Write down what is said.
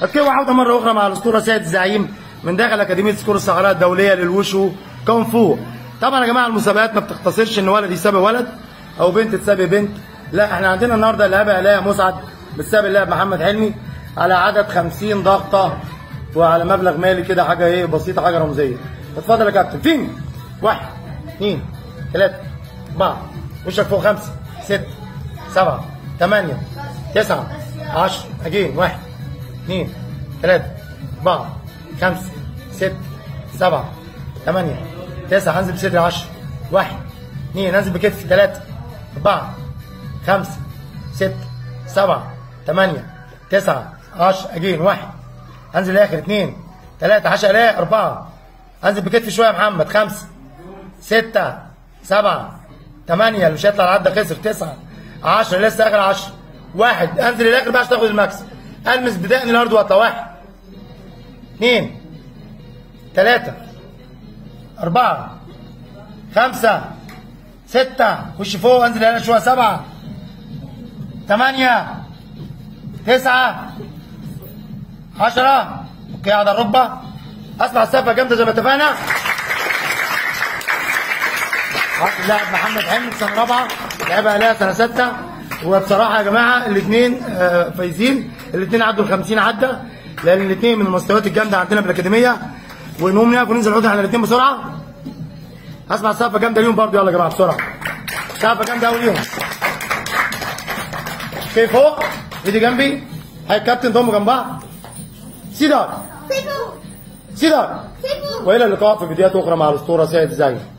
الكيو عودة مرة أخرى مع الأسطورة سيد الزعيم من داخل أكاديمية سكور الصغيرات الدولية للوشو كونغ فو. طبعا يا جماعة المسابقات ما بتختصرش إن ولد يسابق ولد أو بنت تسابق بنت، لا احنا عندنا النهارده اللاعبة آلاء مسعد بتسابق اللاعب محمد حلمي على عدد 50 ضغطة وعلى مبلغ مالي كده، حاجة إيه بسيطة، حاجة رمزية. اتفضل يا كابتن. فين؟ 1 2 3 4 وشك فوق 5 6 7 8 9 10 أجين 1 2 3 4 5 6 7 8 9 هنزل بصدري 10 1 2 هنزل بكتفي 3 4 5 6 7 8 9 10 أجين 1 هنزل الآخر 2 3 10 ألاقي 4 هنزل بكتفي شوية يا محمد 5 6 7 8 اللي مش هيطلع العدة خسر 9 10 لسه آخر 10 1 انزل الاخر بقى عشان تاخد المكسب. المس بدقني الارض واطلع 1 2 3 4 5 6 خش فوق انزل هنا شويه 7 8 9 10 اوكي على الركبه. اسمع السقفه جامده زي ما اتفقنا. لاعب محمد حلمي سنه رابعه، لعبها آلاء سنه 6. وبصراحه يا جماعه الاثنين فايزين، الاثنين عدوا ال 50 عده، لان الاثنين من المستويات الجامده عندنا في الاكاديميه. ونقوم نقف وننزل نحط احنا الاثنين بسرعه. اسمع سقفه جامده ليهم برضه، يلا يا جماعه بسرعه. سقفه جامده قوي ليهم. اوكي فوق ايدي جنبي. هاي الكابتن ضموا جنب بعض. سيدار سيدار. والى اللقاء في فيديوهات اخرى مع الاسطوره سيد الزعيم.